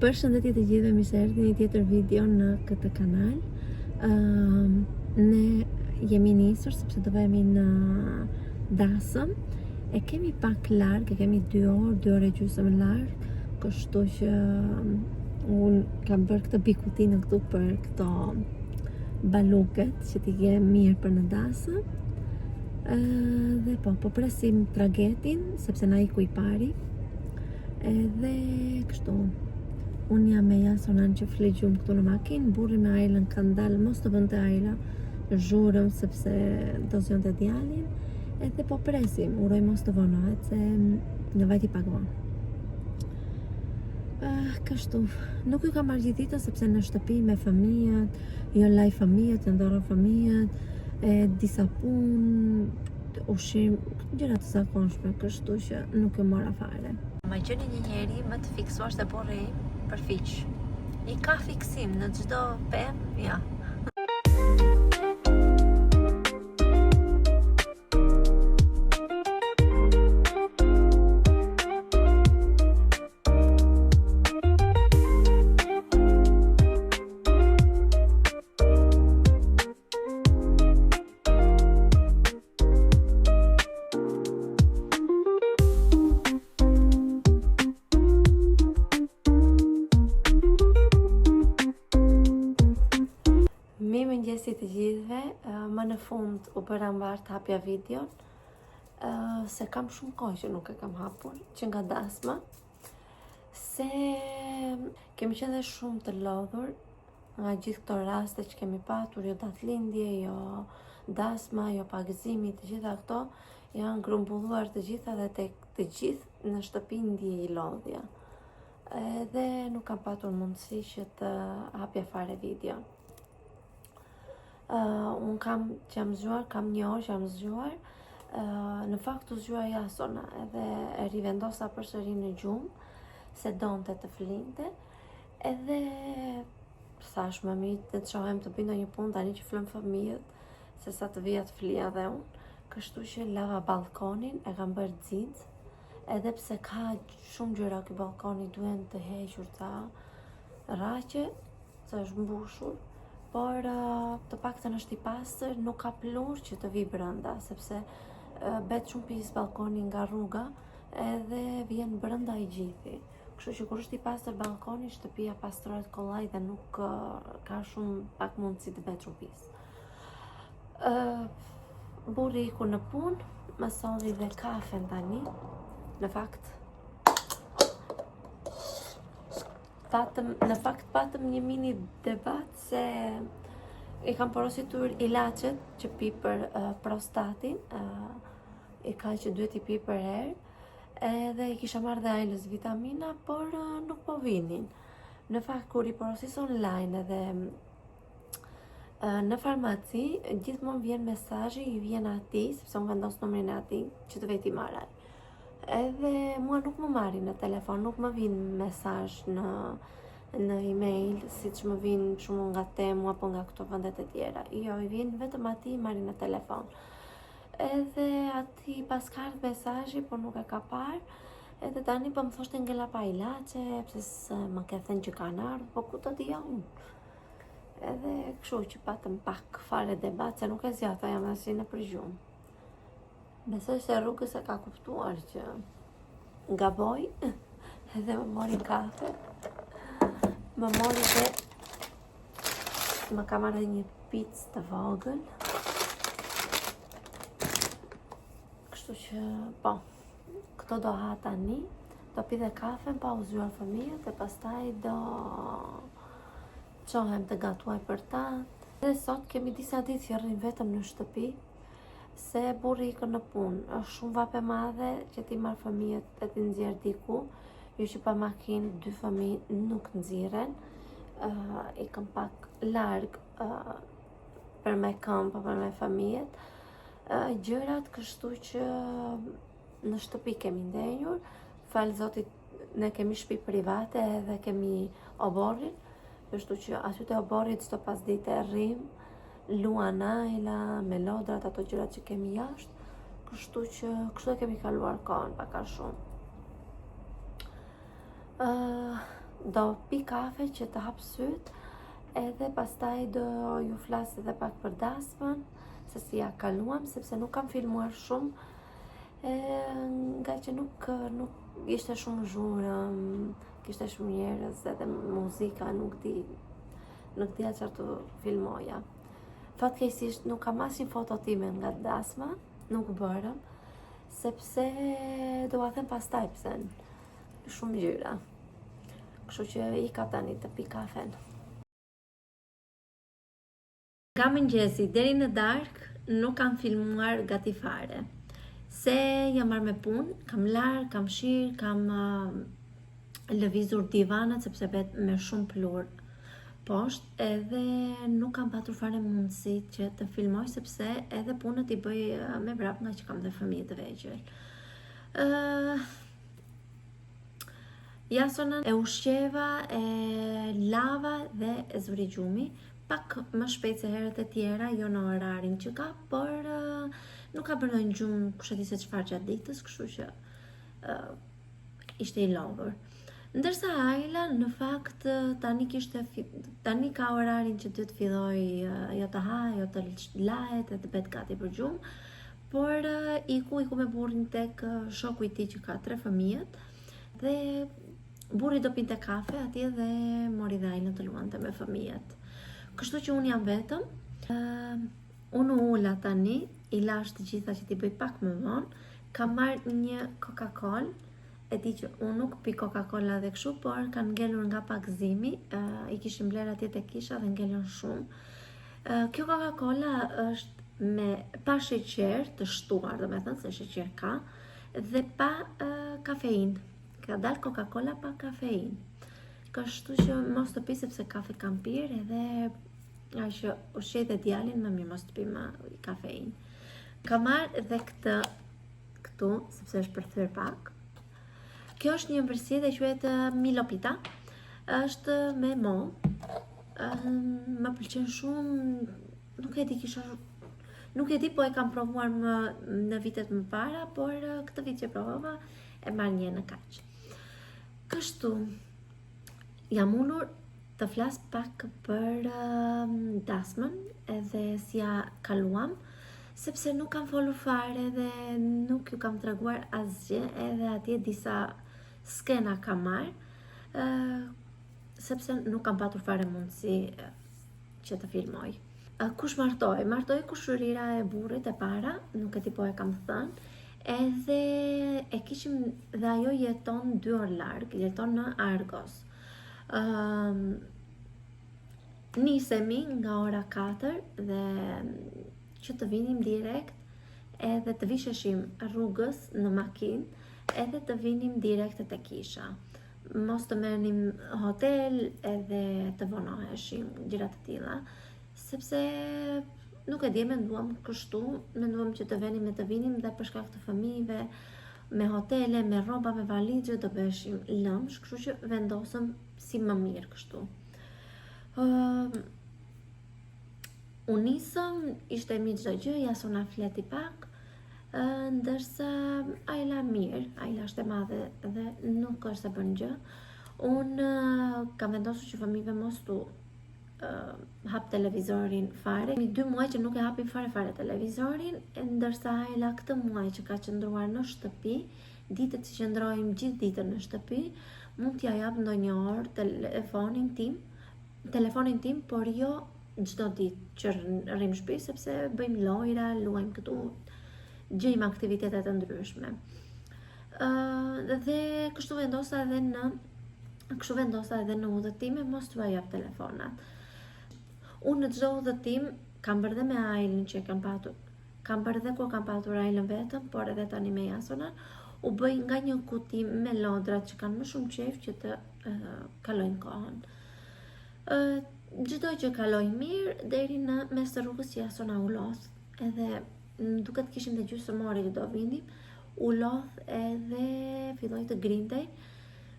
Përshëndetje të gjithëve, mirë se erdhni në një tjetër video në këtë kanal. Ne jemi nisur sepse do vemi në Dasëm. E kemi pak larg, e kemi 2 orë e gjysmë larg, kështu që unë kam bërë këtë pikutinë këtu për këto baluket që t'i ke mirë për në Dasëm. Dhe po presim tragetin sepse na iku i pari. Edhe kështu. Unë jam me Jasonan që flegjum këtu në makinë, burri me Ajlën kanë dalë, mos të bënte Ajla zhurëm sepse do zjonte djalin, edhe po presim, uroj mos të vonohet se në vajti pak vonë. Kështu, nuk ju kam marrë gjithë ditën sepse në shtëpi me fëmijët, jo laj fëmijët, e ndorën fëmijët, disa punë, ushqim, gjëra të zakonshme, kështu që nuk ju mora fare. Ma gjeni një njeri më të fiksuar se burri për fiq. I ka fiksim në çdo pemë, ja. Mëngjesi të gjithëve, më në fund u bëra mbar të hapja videon, se kam shumë kohë që nuk e kam hapur, që nga Dasma, se kemi qenë dhe shumë të lodhur nga gjithë këto raste që kemi patur, jo datëlindje, jo Dasma, jo pagëzimi, të gjitha këto janë grumbulluar të gjitha dhe të gjithë në shtëpi ndjej lodhja. Edhe nuk kam patur mundësi që të hapja fare videon. Unë kam që jam zgjuar, kam 1 orë që jam zgjuar, në fakt u zgjuar Jasona edhe e rivendosa përsëri në gjumë, se donte të flinte, edhe thash mami të çohem të bëj ndonjë punë tani që flën fëmijët, se sa të vija të flija dhe unë, kështu që lava balkonin, e kam bërë xixh, edhe pse ka shumë gjëra ky balkoni duhen të hequr ca rraqe, se është mbushur. Por të paktën është i pastër, nuk ka pluhur që të vi brenda, sepse bet shumë pis balkoni nga rruga edhe vjen brenda i gjithi. Kështu që kur është i pastër balkoni, shtëpia pastrohet kollaj dhe nuk ka shumë pak mundësi të bet shumë pis. Burri iku në punë, më solli dhe kafen tani, në fakt patëm një mini debat se i kam porositur ilaçet që pi për prostatin, i ka që duhet i pi për herë, edhe i kisha marrë dhe Ajlës vitamina, por nuk po vinin. Në fakt kur i porosis online edhe në farmaci, gjithmonë vjen mesazhi, i vjen atij, sepse unë vendos numrin e atij që të veti marraj. Edhe mua nuk më marrin në telefon, nuk më vinë mesazh në email, si që më vinë shumë nga Temu apo nga këto vendet e tjera. Jo, i vinë vetëm atij, marrin në telefon. Edhe atij pas ka ardhur mesazhi, por nuk e ka parë. Edhe tani po më thoshte ngela pa ilaçe, pse më ke thënë që kanë ardhur, po ku të dija unë. Edhe kështu që patëm pak fare debat, se nuk e zjata jam asi në përgjumë. Besoj se rrugës e ka kuptuar që gaboj, edhe më mori kafe, më mori dhe më ka marrë një picë të vogël. Kështu që, po, këto do ha tani, do pi dhe kafen, pa u zgjuar fëmijët, dhe pastaj do çohem të gatuaj për ta. Dhe sot kemi disa ditë që rrim vetëm në shtëpi, se burri ikën në punë, është shumë vape madhe që ti marrë fëmijët dhe ti nxjerr diku, jo që pa makinë 2 fëmijë nuk nxirren, ikën pak larg për me këmbë, për me fëmijët, gjërat, kështu që në shtëpi kemi ndenjur, falë Zotit ne kemi shtëpi private edhe kemi oborrin, kështu që aty te oborrit çdo pas dite rrim, luan Ajla, me lodrat, ato gjërat që kemi jashtë, kështu që kështu e kemi kaluar kohën pak a shumë. do pi kafe që të hap syt, edhe pastaj do ju flas edhe pak për dasmën, se si ja kaluam, sepse nuk kam filmuar shumë, nga që nuk ishte shumë zhurëm, kishte shumë njerëz, edhe muzika nuk dija çfarë të filmoja. Fatkeqësisht nuk kam asnjë foto time nga dasma, nuk bërëm, sepse do a them pastaj pse shumë gjyra. Kështu që ika tani të pi kafen. Nga mëngjesi deri në darkë nuk kam filmuar gati fare. Se jam marrë me punë, kam larë, kam shirë, kam lëvizur divanët sepse bet me shumë plur poshtë, edhe nuk kam patur fare mundësi që të filmoj sepse edhe punët i bëj me vrap nga që kam dhe fëmijë të vegjël. Jasonën e ushqeva, e lava dhe e zuri gjumi, pak më shpejt se herët e tjera, jo në orarin që ka, por nuk ka bërë ndonjë gjumë kush e di se çfarë gjatë ditës, kështu që ishte i lodhur. Ndërsa Ajla në fakt tani ka orarin që ty të filloj jo të haj, jo të lahet, e të bet gati për gjumë, por iku me burrin tek shoku i tij që ka 3 fëmijët, dhe burri do pinte kafe atje dhe mori dhe Ajlën të luante me fëmijët. Kështu që unë jam vetëm, unë u ula tani, i lash të gjitha që t'i bëj pak më vonë, kam marrë një Coca-Cola, e di që unë nuk pi Coca-Cola dhe kështu, por kanë ngelur nga pak zimi, i kishim bler atje te kisha dhe ngelën shumë. Kjo Coca-Cola është me pa sheqer të shtuar, do me thënë se sheqer ka, dhe pa kafein. Ka dalë Coca-Cola pa kafein. Kështu që mos të pi sepse kafe kam pirë, edhe që ushqej dhe djalin, më mirë mos të pi më kafein. Kam marrë edhe këtu, sepse është për thyrë pak. Kjo është një ëmbëlsi dhe quhet Milopita. Është me mo. Më pëlqen shumë, nuk e di, po e kam provuar në vitet më para, por këtë vit që provova e marr një në kaq. Kështu, jam ulur të flas pak për dasmën edhe si ja kaluam, sepse nuk kam folur fare dhe nuk ju kam treguar asgjë, edhe atje disa skena kam marrë, sepse nuk kam patur fare mundësi që të filmoj. Kush martoi? Martoi kushërira e burrit e para, nuk e di po e kam thënë, edhe e kishim dhe ajo jeton 2 orë larg, jeton në Argos. Nisemi nga ora 4 dhe që të vinim direkt, edhe të visheshim rrugës në makinë, edhe të vinim direkt te kisha. Mos të merrnim hotel edhe të vonoheshim, gjëra të tilla, sepse nuk e di, menduam kështu, menduam që të vinim dhe për shkak të fëmijëve, me hotele, me rroba, me valizhe, do bëheshim lëmsh, kështu që vendosëm si më mirë kështu. U nisëm, ishte mi çdo gjë, Jasona fleti pak, ndërsa Ajla mirë, Ajla është e madhe dhe nuk është se bën gjë. Unë kam vendosur që fëmijëve mos tu hap televizorin fare. Mi 2 muaj që nuk e hapim fare televizorin, ndërsa Ajla këtë muaj që ka qëndruar në shtëpi, ditët që qëndrojmë gjithë ditën në shtëpi, mund t'ja jap ndonjë orë telefonin tim, por jo çdo ditë që rrim shtëpi, sepse bëjmë lojra, luajmë këtu, gjejmë aktivitete të ndryshme. Dhe kështu vendosa edhe në udhëtime mos t'ua jap telefonat. Unë në çdo udhëtim kam bërë dhe me Ajlën që kam patur. Kam bërë dhe kur kam patur Ajlën vetëm, por edhe tani me Jasonën, u bëj nga një kuti me lodrat që kanë më shumë qejf që të kalojnë kohën. Çdo gjë kaloi mirë deri në mes të rrugës që Jasona u lodh, edhe duket kishim dhe gjysmore që do vinim, u lodh edhe filloi të grintej.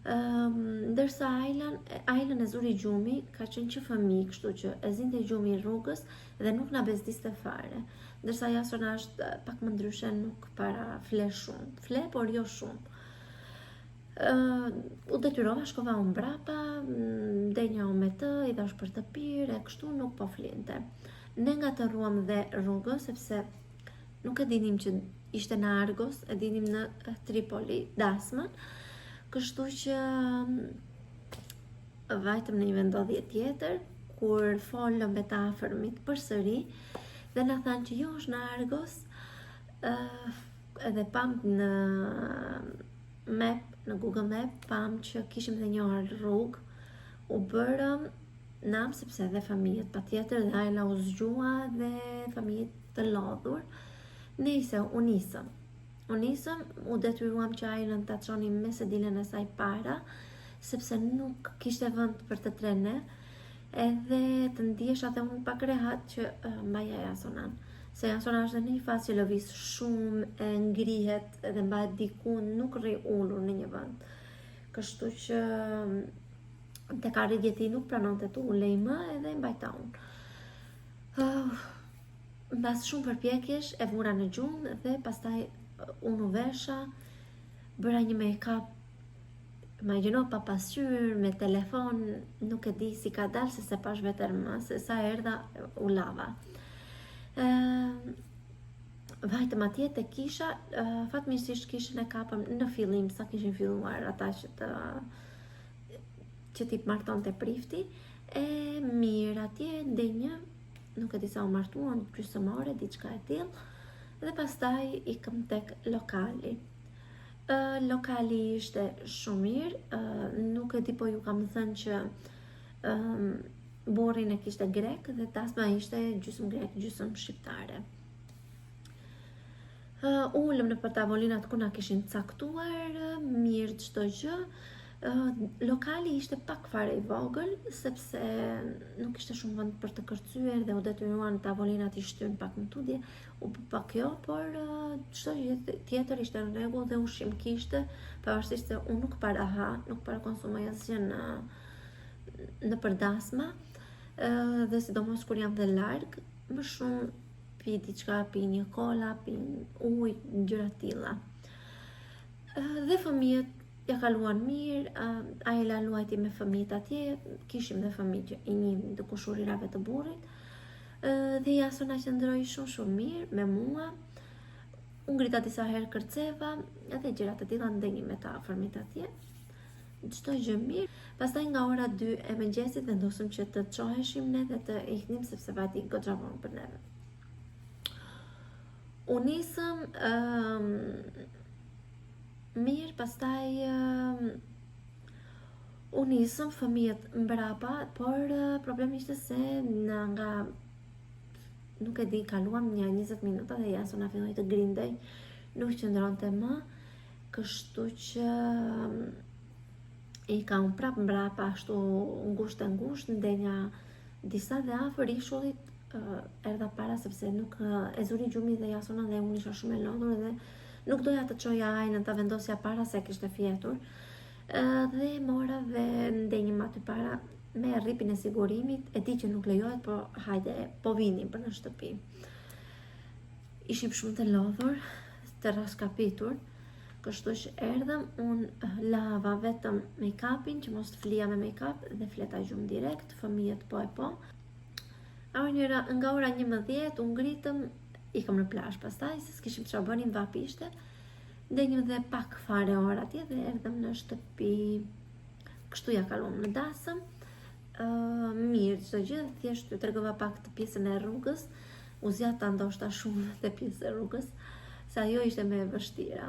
Ndërsa Ajlën e zuri gjumi, ka qenë që fëmijë, kështu që e zinte gjumi rrugës dhe nuk na bezdiste fare. Ndërsa Jasona është pak më ndryshe, nuk para fle shumë, por jo shumë. U detyrova, shkova unë mbrapa, ndenja unë me të, i dhash për të pirë, e kështu nuk po flinte. Ne ngatëruam dhe rrugës, sepse nuk e dinim që ishte në Argos, e dinim në Tripoli, Dasmën, kështu që vajtëm në një vendodhje tjetër, kur folëm me të afërmit përsëri, dhe na thanë që jo është në Argos, edhe pam në map, në Google Map, pam që kishim dhe një rrugë, u bërëm nam sepse dhe familjet pa tjetër dhe ajla u zgjua dhe familjet të lodhur. Nese, u nisëm, u detyruam që ajlën të qonim me sedilen e saj para, sepse nuk kishte vend për të trene, edhe të ndjesha dhe unë pak rehat që mbaja Jasonan. Se Jasona është në një fazë që lëviz shumë, e ngrihet edhe mbahet diku, nuk rri ullur në një vend. Kështu që tek arritje ti nuk pranonte të ulej më edhe mbajta unë. Mbas shumë përpjekjesh e vura në gjumë dhe pastaj unë u vesha, bëra një make-up, imagjino pa pasqyrë, me telefon, nuk e di si ka dalë se pash vetë më, se sa erdha u lava. Vajtëm atje te kisha, fatmirësisht kishën e kapëm në fillim, sa kishin filluar ata që t'i marton të prifti, e mirë atje ndenjë, nuk e di sa u martuan, gjysmore, diçka e tillë, dhe pastaj ikëm tek lokali. Lokali ishte shumë mirë, nuk e di po ju kam thënë që borrin e kishte grek dhe Dasma ishte gjysmë grek, gjysmë shqiptare. Ullëm në për tavolinat ku na kishin caktuar, mirë çdo gjë. Lokali ishte pak fare i vogël, sepse nuk ishte shumë vend për të kërcyer dhe u detyruan tavolinat i shtyn pak në tudje, u bë pak kjo, por çdo gjë tjetër ishte në rregull dhe ushqim kishte, pavarësisht se unë nuk para konsumoj asgjë në përdasma, dhe sidomos kur jam dhe larg, më shumë pi diçka, pi një kola, pi ujë, gjëra tilla. Dhe fëmijët ja kaluan mirë, Ajla luajti me fëmijët atje, kishim dhe fëmijë që i njihnin të kushurirave të burrit, dhe Jasona qëndroi shumë mirë me mua. Unë ngrita disa herë kërceva, edhe gjëra të tilla ndenjim me të afërmit atje. Çdo gjë mirë. Pastaj nga ora 2 e mëngjesit vendosëm që të çoheshim ne dhe të iknim sepse vajti goxha vonë për neve. U nisëm mirë, pastaj u nisëm fëmijët mbrapa, por problemi ishte se nga nuk e di, kaluam një 20 minuta dhe Jasona filloi të grindej, nuk qëndronte më, kështu që i ka unë prap mbrapa ashtu ngusht, ndenja disa dhe afër ishullit erdha para sepse nuk e zuri gjumi dhe Jasona dhe unë isha shumë e lodhur dhe nuk doja të çoja ajnën, ta vendosja para se kishte fjetur, dhe mora dhe ndenjim aty para me rripin e sigurimit, e di që nuk lejohet, po hajde, po vinim për në shtëpi. Ishim shumë të lodhur, të raskapitur, kështu që erdhëm, unë lava vetëm make-upin, që mos të flia me make-up dhe fleta gjumë direkt, fëmijët po. Nga ora 11 unë ngritëm, ikëm në plazh pastaj, se s'kishim çfarë bënim, vapi ishte, ndenjëm dhe pak fare ora atje dhe erdhëm në shtëpi, kështu ja kaluam në dasëm, mirë çdo gjë, thjesht ju tregova pak të pjesën e rrugës, u zgjata ndoshta shumë te pjesa e rrugës, se ajo ishte më e vështira.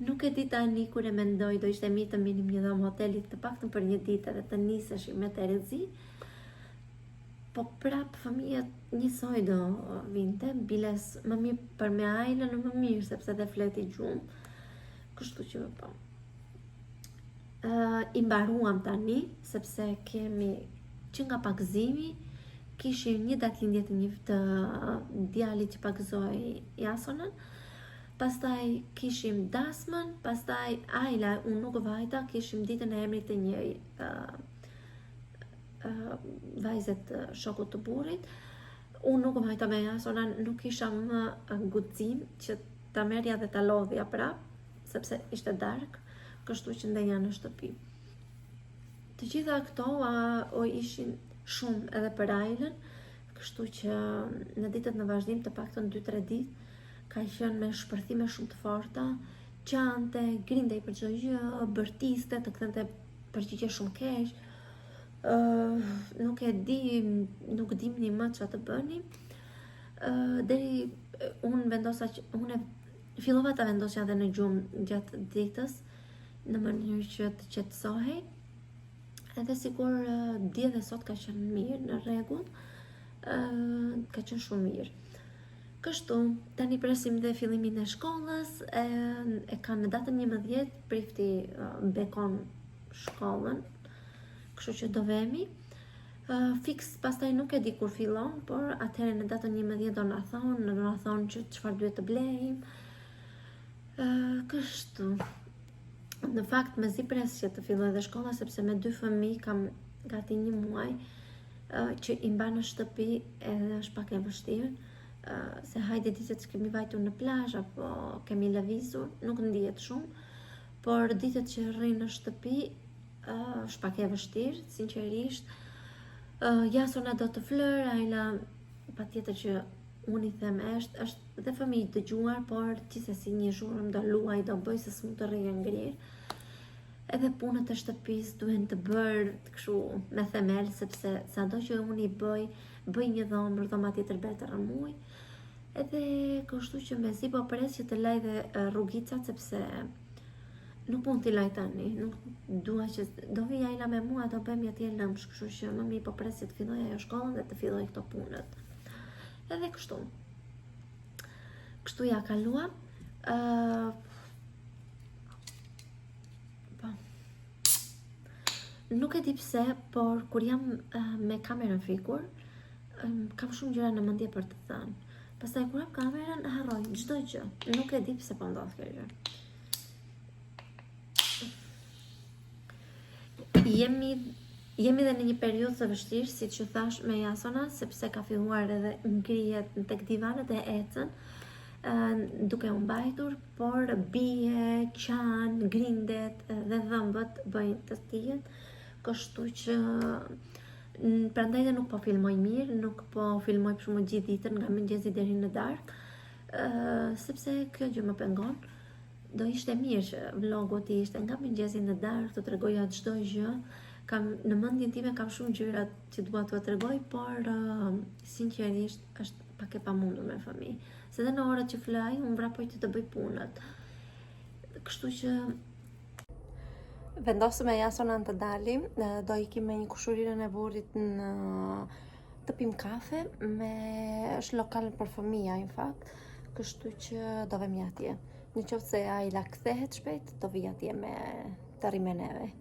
Nuk e di tani kur e mendoj, do ishte mirë të minim një dhom hoteli të paktën për një ditë edhe të niseshim me Terezi, po prap fëmijët njësoj do vinte, biles më mirë për me Ajlën, më mirë sepse dhe fleti gjumë, kështu që po. I mbaruam tani, sepse kemi që nga pakëzimi, kishim një datëlindje të djalit që pakëzoi Jasonën, pastaj kishim Dasmën, pastaj Ajla, unë nuk vajta, kishim ditën e emrit të një vajzet shokut të burrit. Unë nuk vajta me Jasonën, nuk isha më guxim që ta merja dhe ta lodhja prap, sepse ishte dark. kështu që ndenja në shtëpi. Të gjitha këto ishin shumë edhe për Ajlën, kështu që në ditët në vazhdim të paktën 2-3 ditë ka qenë me shpërthime shumë të forta, qante, grindej për çdo gjë, bërtiste, të kthente përgjigje shumë keq. Nuk dimni më çfarë të bëni. Deri unë fillova ta vendosja edhe në gjumë gjatë ditës në mënyrë që të qetësohej. Edhe sikur dje dhe sot ka qenë mirë, në rregull, ka qenë shumë mirë. Kështu, tani presim dhe fillimin e shkollës, e ka në datën 11 prifti bekon shkollën, kështu që do vemi. Fix pastaj nuk e di kur fillon, por atëherë në datën 11 do na thonë që çfarë duhet të blejmë. Kështu. Në fakt mezi pres që të filloj dhe shkolla, sepse me 2 fëmijë kam gati 1 muaj që i mba në shtëpi edhe është pak e vështirë. Se hajde ditët që kemi vajtur në plazh apo kemi lëvizur, nuk ndihet shumë, por ditët që rri në shtëpi është pak e vështirë, sinqerisht. Jasona do të flër, Ajla patjetër që unë i them është dhe fëmijë dëgjuar, por gjithsesi një zhurmë do luaj, do bëj se s'mund të rrijë ngrirë. Edhe punët e shtëpisë duhen të bërë kështu me themel, sepse sado që unë i bëj një dhoma tjetër betë rëmuj. Edhe kështu që mezi po pres që të laj dhe rrugicat, sepse nuk mund t'i laj tani, nuk dua që do vi Ajla me mua, do bëjmë atje lëmsh, kështu që mami po pres që të filloj ajo shkollën dhe të filloj këto punët. Edhe kështu. Kështu ja kalua. Nuk e di pse, por kur jam me kamerën fikur, kam shumë gjëra në mendje për të thënë. Pastaj kur hap kamerën, harroj çdo gjë. Nuk e di pse po ndodh kjo gjë. Jemi dhe në një periudhë të vështirë, siç që thash me Jasona, sepse ka filluar edhe ngrihet tek divanet e ecën, duke u mbajtur, por bie, qan, grindet dhe dhëmbët bëjnë të tillë. Kështu që prandaj dhe nuk po filmoj mirë, nuk po filmoj për shkakun gjithë ditën nga mëngjesi deri në darkë, sepse kjo gjë më pengon. Do ishte mirë që vlogu ti ishte nga mëngjesi në darkë, të tregoja çdo gjë. Në mendjen time kam shumë gjëra që dua t'u tregoj, por sinqerisht është pak e pamundur me fëmijë. Se dhe në orët që flaj, unë vrapoj të bëj punët. Kështu që vendosëm me Jasonën të dalim, do ikim me një kushurinë e burrit në të pim kafe, është lokal për fëmija, in fakt, kështu që do vemi atje. Në qoftë se Ajla kthehet shpejt, do vi atje me të rri me neve.